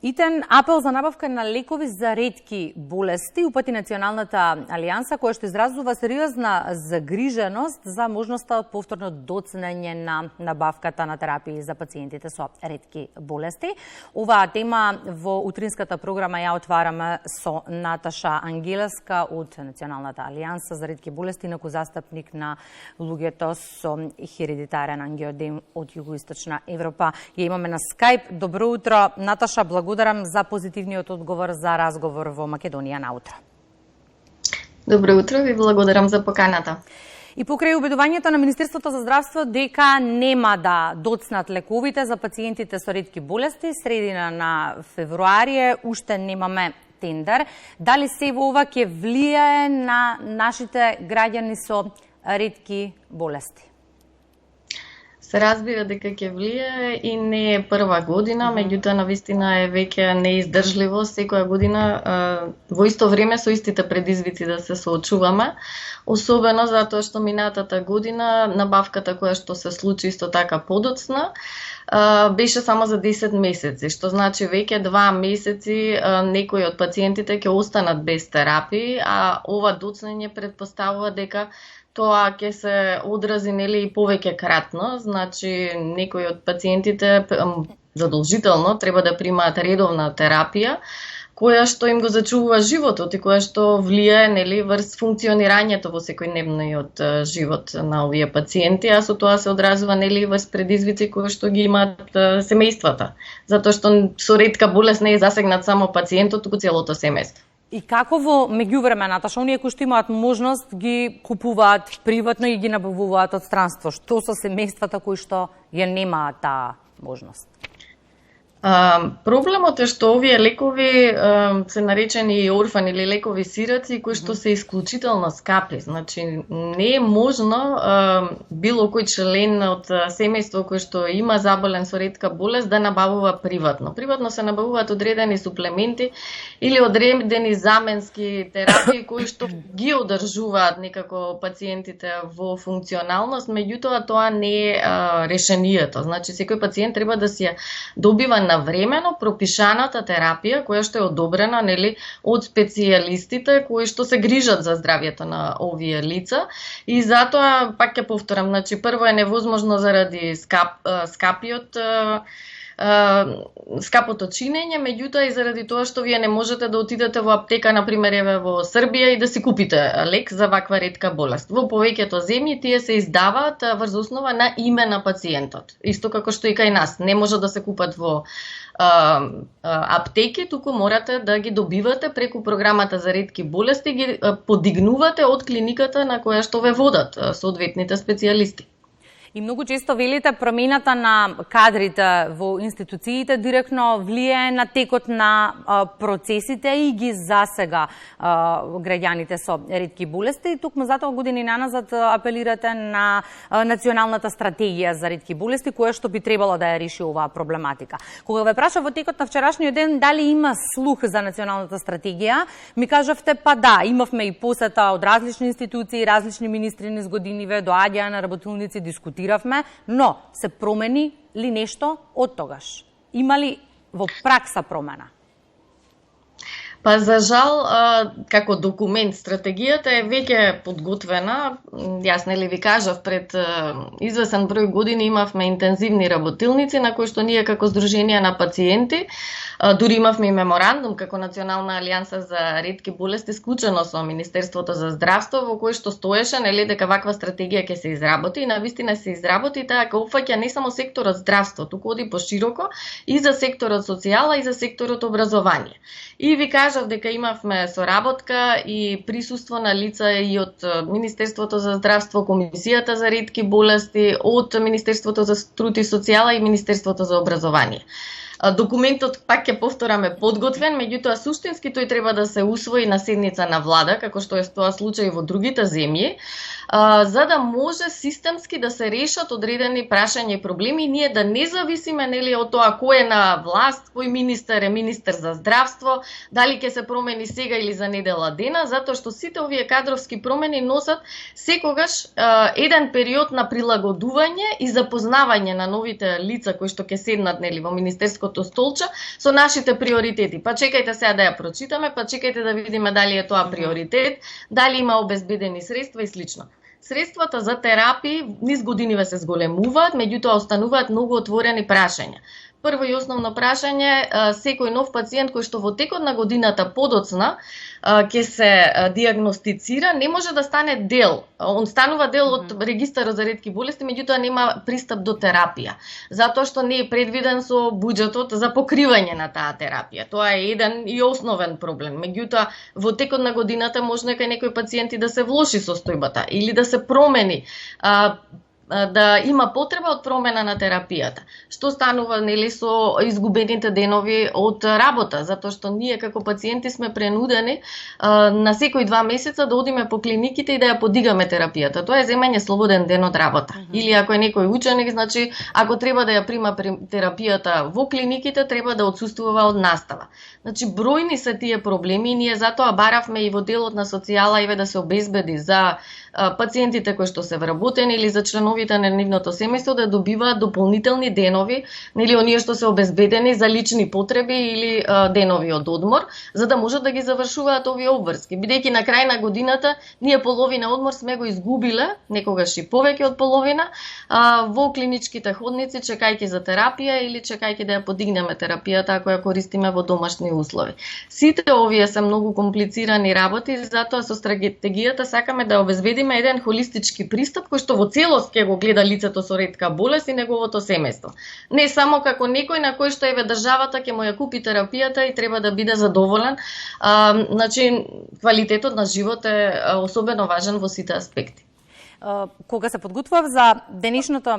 Итен апел за набавка на лекови за ретки болести упати Националната алијанса, која што изразува сериозна загриженост за можноста од повторно доцнење на набавката на терапии за пациентите со ретки болести. Оваа тема во утринската програма ја отвараме со Наташа Ангелеска од Националната алијанса за ретки болести, инаку застапник на луѓето со хередитарен ангиодем од југоисточна Европа. Ја имаме на Скайп. Добро утро, Наташа, благодарам за позитивниот одговор за разговор во Македонија наутро. Добро утро, ви благодарам за поканата. И покрај обидувањето на Министерството за здравство дека нема да доцнат лековите за пациентите со ретки болести, средина на февруари уште немаме тендер. Дали се во ова ќе влијае на нашите граѓани со ретки болести? Се разбира дека ќе влијае и не е прва година, меѓутоа навистина е веќе неиздржливо секоја година во исто време со истите предизвици да се соочуваме, особено затоа што минатата година набавката која што се случи исто така подоцна беше само за 10 месеци, што значи веќе 2 месеци некои од пациентите ќе останат без терапии, а ова доцнење претпоставува дека тоа ќе се одрази и повеќе кратно, значи некои од пациентите задолжително треба да примаат редовна терапија, која што им го зачувува животот и која што влијае врз функционирањето во секојдневниот живот на овие пациенти, а со тоа се одразува врз предизвици кои што ги имаат семејствата, затоа што со ретка болест не е засегнат само пациентот, туку целото семејство. И како во меѓувреме, Наташа, оние кои што имаат можност ги купуваат приватно и ги набавуваат од странство? Што со семејствата кои што ја немаат таа можност? Проблемот е што овие лекови се наречени орфани или лекови сираци кои што се исклучително скапи. Значи не е можно било кој член од семејство кој што има заболен со ретка болест да набавува приватно. Приватно се набавуваат одредени суплементи или одредени заменски терапии кои што ги одржуваат некако пациентите во функционалност, меѓутоа тоа не е решението. Значи секој пациент треба да си ја добива на времено пропишаната терапија која што е одобрена од специјалистите кои што се грижат за здравјето на овие лица, и затоа пак ќе повторам, значи прво е невозможно заради скапото чинење, меѓутоа и заради тоа што вие не можете да отидете во аптека, например еве во Србија, и да си купите лек за ваква ретка болест. Во повеќето земји тие се издаваат врз основа на име на пациентот. Исто како што и кај нас не може да се купат во аптеки, туку морате да ги добивате преку програмата за ретки болести, ги подигнувате од клиниката на која што ве водат соодветните специјалисти. И многу често велите промената на кадрите во институциите директно влијае на текот на процесите и ги засега граѓаните со ретки болести. Токму затоа години наназад апелирате на Националната стратегија за ретки болести, која што би требало да ја реши оваа проблематика. Кога ве прашав во текот на вчерашниот ден дали има слух за Националната стратегија, ми кажавте па да, имавме и посета од различни институции, различни министри низ годиниве, доаѓаа на работилници, дискутираат, но се промени ли нешто од тогаш? Има ли во пракса промена? Па за жал, како документ, стратегијата е веќе подготвена. Јас ви кажав, пред извесен број години имавме интензивни работилници на кои што ние како Сдружение на пациенти, дури имавме и меморандум како Национална алијанса за ретки болести склучено со Министерството за здравство, во кој што стоеше дека ваква стратегија ќе се изработи, и навистина се изработи, и таа ќе опфаќа не само секторот здравство, туку оди пошироко и за секторот социјала и за секторот образование. И ви кажав дека имавме соработка и присуство на лица и од Министерството за здравство, Комисијата за ретки болести, од Министерството за труд и социјала и Министерството за образование. Документот, пак ќе повтораме, подготвен, меѓутоа суштински тој треба да се усвои на седница на влада, како што е тоа случај во другите земји, за да може системски да се решат одредени прашања и проблеми, и ние да не зависиме од тоа кој е на власт, кој министер е министер за здравство, дали ќе се промени сега или за недела дена, затоа што сите овие кадровски промени носат секогаш еден период на прилагодување и запознавање на новите лица кои што ќе седнат во Министерското лекарското столче со нашите приоритети. Па чекајте сега да ја прочитаме, па чекајте да видиме дали е тоа приоритет, дали има обезбедени средства и слично. Средствата за терапии низ годиниве се зголемуваат, меѓутоа остануваат многу отворени прашања. Прво и основно прашање, секој нов пациент кој што во текот на годината подоцна ќе се диагностицира, не може да стане дел. Он станува дел од регистарот за ретки болести, меѓутоа нема пристап до терапија, затоа што не е предвиден со буџетот за покривање на таа терапија. Тоа е еден и основен проблем. Меѓутоа, во текот на годината може кај некои пациенти да се влоши состојбата или да се промени, да има потреба од промена на терапијата. Што станува нели со изгубените денови од работа, затоа што ние како пациенти сме принудени на секој 2 месеца да одиме по клиниките и да ја подигаме терапијата. Тоа е земање слободен ден од работа. Или ако е некој ученик, значи ако треба да ја прима терапијата во клиниките, треба да отсуствува од настава. Значи бројни се тие проблеми и ние затоа баравме и во делот на социјала еве да се обезбеди за пациентите кои што се вработени или за членовите на нивното семејство да добиваат дополнителни денови, нели оние што се обезбедени за лични потреби или денови од одмор, за да можат да ги завршуваат овие обврски. Бидејќи на крај на годината ние половина одмор сме го изгубиле, некогаш и повеќе од половина, во клиничките ходници чекајќи за терапија или чекајќи да ја подигнеме терапијата ако ја користиме во домашни услови. Сите овие се многу комплицирани работи, затоа со стратегијата сакаме да обезбедиме еден холистички пристап кој што во целост ќе го гледа лицето со ретка болест и неговото семејство. Не само како некој на кој што еве државата ќе му ја купи терапијата и треба да биде задоволен. Значи квалитетот на живот е особено важен во сите аспекти. Кога се подготвував за денешното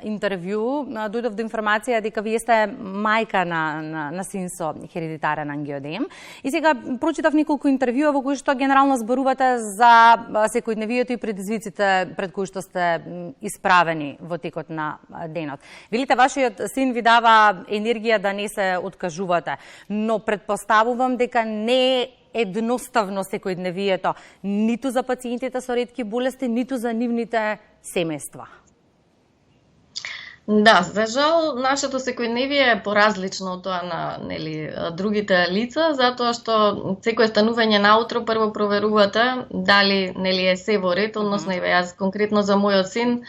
интервју, дојдов до информација дека вие сте мајка на син со хередитарен ангиодем. И сега прочитав неколку интервјуа во кои што генерално зборувате за секојдневието и предизвиците пред кои што сте исправени во текот на денот. Велите, вашиот син ви дава енергија да не се откажувате, но предпоставувам дека не е едноставно секојдневието, ниту за пациентите со ретки болести, ниту за нивните семејства. Да, за жал, нашето секојдневие е поразлично од тоа на другите лица, затоа што секое станување наутро прво проверувате дали е се во ред, односно јас конкретно за мојот син,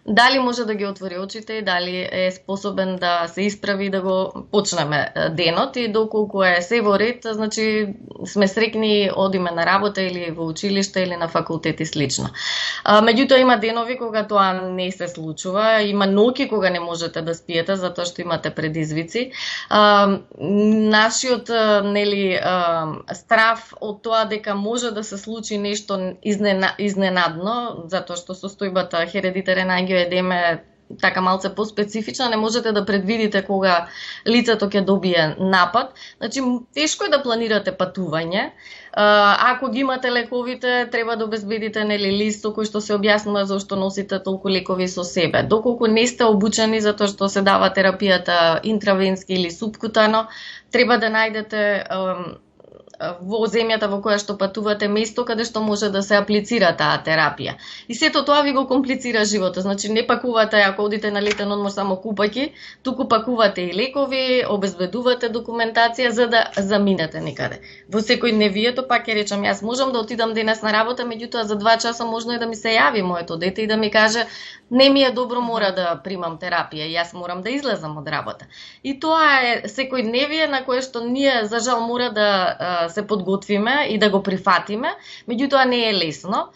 дали може да ги отвори очите, дали е способен да се исправи да го почнеме денот и доколку е се во ред, значи сме срекни, одиме на работа или во училиште или на факултет и слично. Меѓутоа има денови кога тоа не се случува, има ноќи кога не можете да спиете затоа што имате предизвици. Нашиот страв од тоа дека може да се случи нешто изненадно, затоа што состојбата хередитарен ангиоедем е така малце поспецифична, не можете да предвидите кога лицето ќе добие напад. Значи, тешко е да планирате патување. Ако ги имате лековите, треба да обезбедите лист со кој што се објаснува зашто носите толку лекови со себе. Доколку не сте обучени за тоа што се дава терапијата интравенски или субкутано, треба да најдете во земјата во која што патувате место каде што може да се аплицира таа терапија. И сето тоа ви го комплицира животот. Значи не пакувате ако одите на летен одмор само купајки, туку пакувате и лекови, обезбедувате документација за да заминете некаде. Во секојдневието, пак ќе речам, јас можам да отидам денес на работа, меѓутоа за 2 часа можно е да ми се јави моето дете и да ми каже не ми е добро, мора да примам терапија и јас морам да излезам од работа. И тоа е секојдневие на кое што ние за жал мора да се подготвиме и да го прифатиме, меѓутоа не е лесно.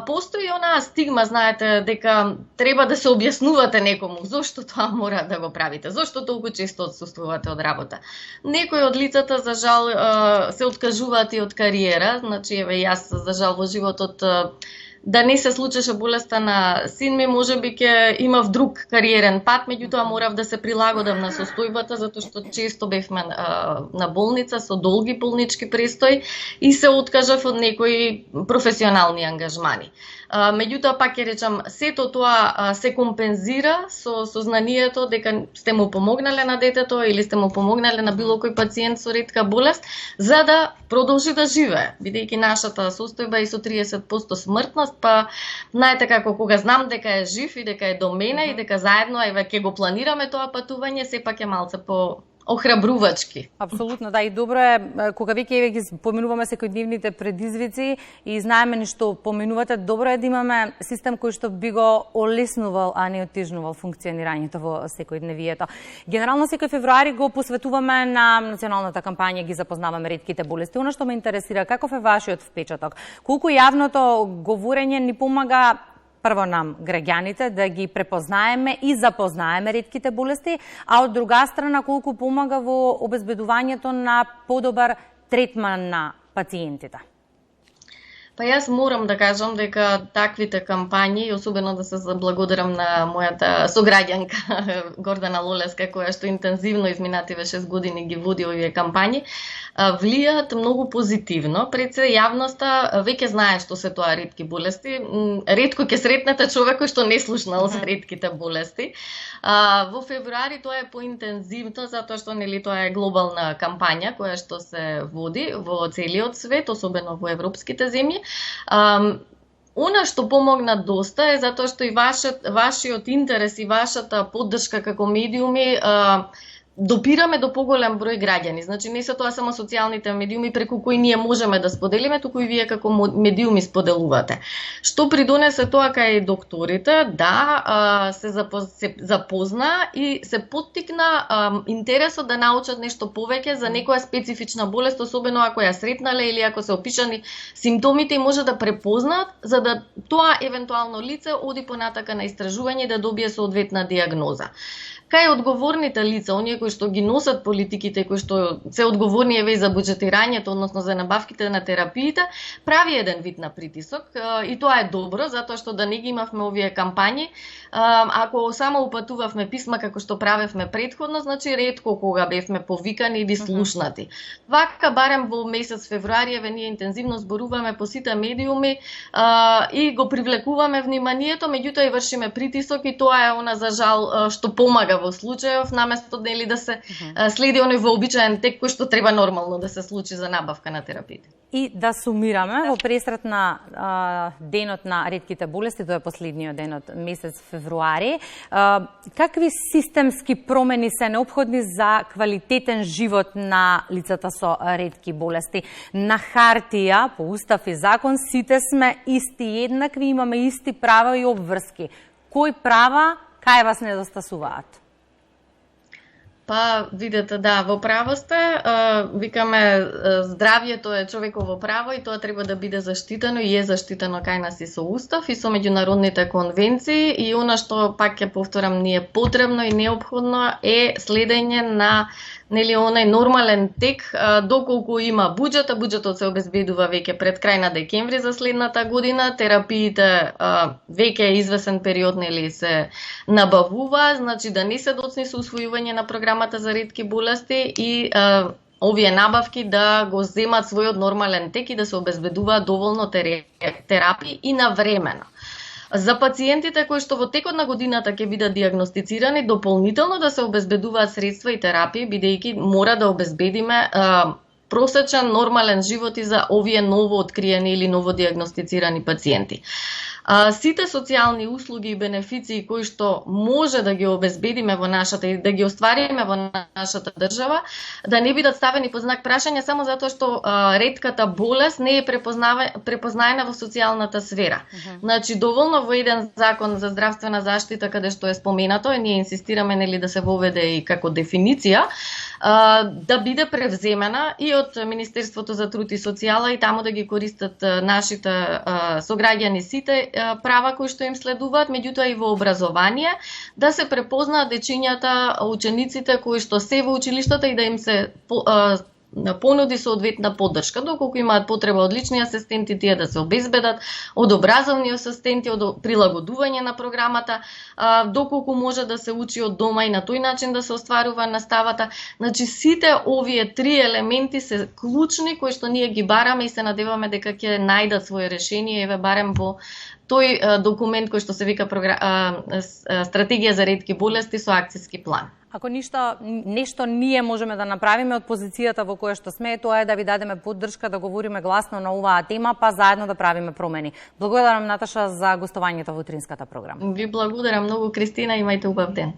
Постои онаа стигма, знаете, дека треба да се објаснувате некому зошто тоа мора да го правите, зошто толку често отсуствувате од работа. Некои од лицата за жал се откажуваат и од кариера, значи еве јас за жал во животот да не се случеше болеста на син ми, можеби ќе имав друг кариерен пат, меѓутоа морав да се прилагодам на состојбата, затоа што често бевме на болница со долги болнички престои и се откажав од некои професионални ангажмани. Меѓутоа, пак ќе речам, сето тоа се компензира со знанието дека сте му помогнале на детето или сте му помогнале на било кој пациент со ретка болест, за да продолжи да живее. Бидејќи нашата состојба е со 30% смртност, па знаете како кога знам дека е жив и дека е до мене и дека заедно еве ќе го планираме тоа патување, сепак е малце по охрабрувачки. Апсолутно, да, и добро е кога веќе ги поминуваме секојдневните предизвици и знаеме ни што поминувате, добро е да имаме систем кој што би го олеснувал, а не отежнувал функционирањето во секојдневието. Генерално секој февруари го посветуваме на националната кампања ги запознаваме ретките болести. Она што ме интересира, каков е вашиот впечаток? Колку јавното говорење ни помага прво нам, граѓаните, да ги препознаеме и запознаеме ретките болести, а од друга страна колку помага во обезбедувањето на подобар третман на пациентите? Па јас морам да кажам дека таквите кампањи, особено да се заблагодарам на мојата сограѓанка Гордана Лолеска, која што интензивно изминативе 6 години ги води овие кампањи, влијаат многу позитивно. Пред се јавноста веќе знае што се тоа ретки болести. Ретко ќе сретнете човек кој што не слушнал за ретките болести. Во февруари тоа е поинтензивно затоа што нели тоа е глобална кампања која што се води во целиот свет, особено во европските земји. Она што помогна доста е затоа што и вашиот интерес и вашата поддршка како медиуми допираме до поголем број граѓани. Значи не се тоа само социјалните медиуми преку кои ние можеме да споделиме, туку и вие како медиуми споделувате. Што придонесе тоа кај докторите? Да, се запозна и се поттикна интересот да научат нешто повеќе за некоја специфична болест, особено ако ја сретнале или ако се опишани симптомите и може да препознаат, за да тоа евентуално лице оди понатака на истражување и да добие соодветна диагноза. Кај одговорните лица, оние кои што ги носат политиките, кои што се одговорни еве за буџетирањето, односно за набавките на терапиите, прави еден вид на притисок и тоа е добро, затоа што да не ги имавме овие кампањи, ако само упатувавме писма како што правевме претходно, значи ретко кога бевме повикани или слушнати. Вака барем во месец февруари еве ние интензивно зборуваме по сите медиуми и го привлекуваме вниманието, меѓутоа и вршиме притисок и тоа е она за жал што помага во случајов, наместо дели да се следи оној вообичаен тек кој што треба нормално да се случи за набавка на терапиите. И да сумираме, во пресрет на денот на ретките болести, тоа е последниот ден од месец февруари, какви системски промени се неопходни за квалитетен живот на лицата со ретки болести? На хартија, по устав и закон, сите сме исти еднакви, имаме исти права и обврски. Кои права кај вас недостасуваат? Па, видете, да, во право сте, викаме, здравјето е човеково право и тоа треба да биде заштитено и е заштитено кај нас и со устав и со меѓународните конвенции и она што пак ќе повторам ни е потребно и неопходно е следење на нели онај нормален тек доколку има буџет, а буџетот се обезбедува веќе пред крај на декември за следната година, терапиите веќе извесен период нели се набавува, значи да не се доцни со усвојување на програмата за ретки болести и овие набавки да го земат својот нормален тек и да се обезбедуваат доволно терапии и навремено. За пациентите кои што во текот на годината ќе бидат диагностицирани, дополнително да се обезбедуваат средства и терапии, бидејќи мора да обезбедиме просечен нормален живот и за овие ново откриени или ново диагностицирани пациенти. Сите социјални услуги и бенефиции кои што може да ги обезбедиме во нашата и да ги оствариме во нашата држава, да не бидат ставени под знак прашање само затоа што ретката болест не е препознаена во социјалната сфера. Значи доволно во еден закон за здравствена заштита каде што е споменато и ние инсистираме нели да се воведе и како дефиниција, да биде превземена и од Министерството за труд и социјала и таму да ги користат нашите сограѓани сите права кои што им следуваат, меѓутоа и во образование, да се препознаат дечињата, учениците кои што се во училиштата и да им се понуди соодветна поддршка. Доколку имаат потреба од лични асистенти, тие да се обезбедат, од образовни асистенти, од прилагодување на програмата, доколку може да се учи од дома и на тој начин да се остварува наставата. Значи сите овие три елементи се клучни кои што ние ги бараме и се надеваме дека ќе најдат свое решение, еве барем во тој документ кој што се вика стратегија за ретки болести со акцијски план. Ако нешто ние можеме да направиме од позицијата во која што сме, тоа е да ви дадеме поддршка, да говориме гласно на оваа тема, па заедно да правиме промени. Благодарам, Наташа, за гостувањето во утринската програма. Ви благодарам многу, Кристина, имајте убав ден.